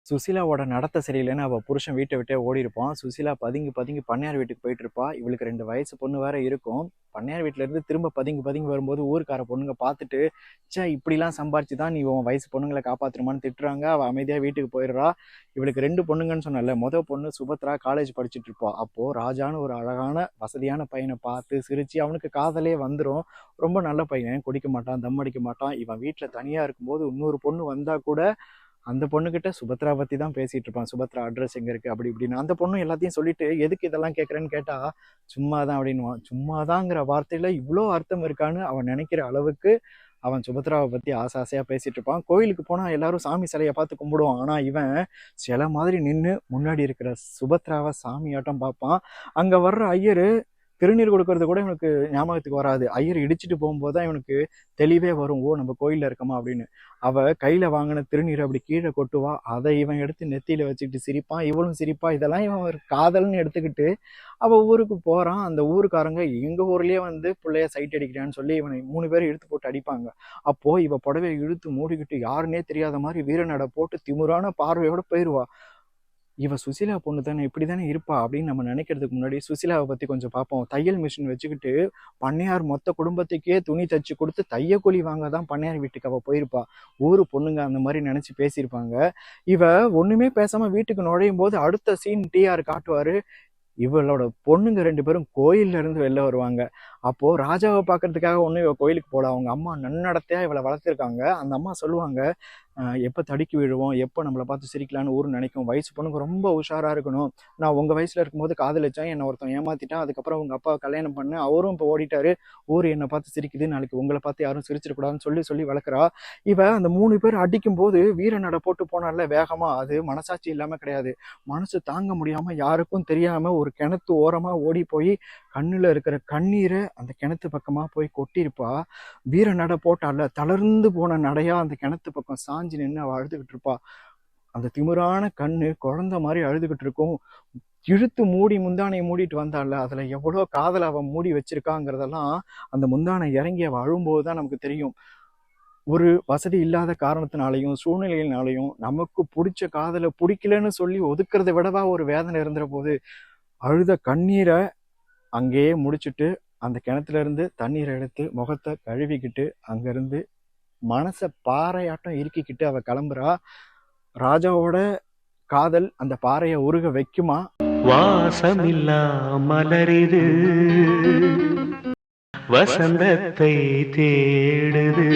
சுசீலாவோட நடத்த சரியில்லைன்னு அவ புருஷன் வீட்டை விட்டே ஓடி இருப்பான். சுசீலா பதுங்கி பதுங்கி பண்ணையார் வீட்டுக்கு போயிட்டு இருப்பா. இவளுக்கு 2 வயசு பொண்ணு வேற இருக்கும். பண்ணையார் வீட்டுல இருந்து திரும்ப பதுங்கி பதுங்கி வரும்போது ஊருக்கார பொண்ணுங்க பார்த்துட்டு, ச்சே இப்படிலாம் சம்பாரிச்சு தான் நீ உன் வயசு பொண்ணுங்களை காப்பாத்துருமான்னு திட்டுறாங்க. அவ அமைதியா வீட்டுக்கு போயிடுறா. இவளுக்கு 2 பொண்ணுங்கன்னு சொன்னல. பொண்ணு சுபத்ரா காலேஜ் படிச்சுட்டு இருப்பா. அப்போ ராஜான்னு ஒரு அழகான வசதியான பையனை பார்த்து சிரிச்சு அவனுக்கு காதலே வந்துடும். ரொம்ப நல்ல பையன், குடிக்க மாட்டான், தம் அடிக்க மாட்டான். இவன் வீட்டுல தனியா இருக்கும்போது இன்னொரு பொண்ணு வந்தா கூட அந்த பொண்ணுகிட்ட சுபத்ரா பத்தி தான் பேசிட்டு இருப்பான். சுபத்ரா அட்ரஸ் எங்க இருக்கு அப்படி இப்படின்னு. அந்த பொண்ணு எல்லாத்தையும் சொல்லிட்டு எதுக்கு இதெல்லாம் கேட்கறேன்னு கேட்டா சும்மாதான் அப்படின்னுவான். சும்மாதாங்கிற வார்த்தையில இவ்வளோ அர்த்தம் இருக்கான்னு அவன் நினைக்கிற அளவுக்கு அவன் சுபத்ராவை பத்தி ஆசையா பேசிட்டு இருப்பான். கோயிலுக்கு போனா எல்லாரும் சாமி சிலையை பார்த்து கும்பிடுவான். ஆனா இவன் சிலை மாதிரி நின்று முன்னாடி இருக்கிற சுபத்ராவை சாமியாட்டம் பார்ப்பான். அங்க வர்ற ஐயரு திருநீர் கொடுக்கறது கூட இவனுக்கு ஞாபகத்துக்கு வராது. ஐயர் இடிச்சுட்டு போகும்போது தான் இவனுக்கு தெளிவே வரும், ஓ நம்ம கோயில்ல இருக்கமா அப்படின்னு. அவ கையில வாங்கின திருநீர் அப்படி கீழே கொட்டுவா. அதை இவன் எடுத்து நெத்தியில வச்சுக்கிட்டு சிரிப்பான். இவளும் சிரிப்பா. இதெல்லாம் இவன் ஒரு காதல்னு எடுத்துக்கிட்டு அவ ஊருக்கு போறான். அந்த ஊருக்காரங்க எங்க ஊர்லயே பிள்ளைய சைட் அடிக்கிறான்னு சொல்லி இவனை 3 பேரும் இழுத்து போட்டு அடிப்பாங்க. அப்போ இவ புடவையை இழுத்து மூடிக்கிட்டு யாருன்னே தெரியாத மாதிரி வீரநடை போட்டு திமுறான பார்வையோட போயிருவா. இவ சுசீலா பொண்ணு தானே, இப்படிதானே இருப்பா அப்படின்னு நம்ம நினைக்கிறதுக்கு முன்னாடி சுசீலாவை பத்தி கொஞ்சம் பார்ப்போம். தையல் மிஷின் வச்சுக்கிட்டு பண்ணையார் மொத்த குடும்பத்துக்கே துணி தச்சு கொடுத்து தையக்கூலி வாங்க தான் பண்ணையார் வீட்டுக்கு அவ போயிருப்பா. ஊரு பொண்ணுங்க அந்த மாதிரி நினைச்சு பேசியிருப்பாங்க. இவ ஒண்ணுமே பேசாம வீட்டுக்கு நுழையும் போது அடுத்த சீன் டிஆர் காட்டுவாரு. இவளோட பொண்ணுங்க 2 பேரும் கோயில்ல இருந்து வெளில வருவாங்க. அப்போ ராஜாவை பார்க்கறதுக்காக ஒண்ணு இவ கோயிலுக்கு போல. அவங்க அம்மா நன்னடத்தையா இவளை வளர்த்திருக்காங்க. அந்த அம்மா சொல்லுவாங்க, எப்ப தடுக்கி விழுவோம், எப்ப நம்மளை பார்த்து சிரிக்கலான்னு ஊர் நினைக்கும். வயசு பொண்ணுங்க ரொம்ப உஷாரா இருக்கணும். நான் உங்க வயசுல இருக்கும்போது காதலிச்சேன், என்னை ஒருத்தன் ஏமாத்திட்டான், அதுக்கப்புறம் உங்க அப்பாவை கல்யாணம் பண்ண, அவரும் இப்போ ஓடிட்டாரு, ஊர் என்னை பார்த்து சிரிக்குது, நாளைக்கு உங்களை பார்த்து யாரும் சிரிச்சிடக்கூடாதுன்னு சொல்லி சொல்லி வளர்க்குறா. இவ அந்த 3 பேர் அடிக்கும் போது வீர நட போட்டு போனால வேகமா, அது மனசாட்சி இல்லாம கிடையாது. மனசு தாங்க முடியாம யாருக்கும் தெரியாம ஒரு கிணத்து ஓரமா ஓடி போய் கண்ணுல இருக்கிற கண்ணீரை அந்த கிணத்து பக்கமா போய் கொட்டியிருப்பா. வீர நட போட்டால தளர்ந்து போன நடையா அந்த கிணத்து பக்கம் சாஞ்சு நின்று அவ அழுதுகிட்டு இருப்பா. அந்த திமிரான கண்ணு குழந்தை மாதிரி அழுதுகிட்டு இருக்கும். இழுத்து மூடி முந்தானையை மூடிட்டு வந்தால அதுல எவ்வளோ காதல் அவ மூடி வச்சிருக்காங்கிறதெல்லாம் அந்த முந்தானை இறங்கி அவ அழும்போதுதான் நமக்கு தெரியும். ஒரு வசதி இல்லாத காரணத்தினாலையும் சூழ்நிலையினாலையும் நமக்கு பிடிச்ச காதலை பிடிக்கலன்னு சொல்லி ஒதுக்குறதை விடவா ஒரு வேதனை இருந்துற போது அழுத கண்ணீரை அங்கேயே முடிச்சுட்டு அந்த கிணத்துல இருந்து தண்ணீரை எடுத்து முகத்தை கழுவிக்கிட்டு அங்கிருந்து மனசை பாறையாட்டம் இறுக்கிக்கிட்டு அவ கிளம்புறா. ராஜாவோட காதல் அந்த பாறையை உருக வைக்குமா? வாசமில்லா மலரிது வசந்தத்தை தேடுது.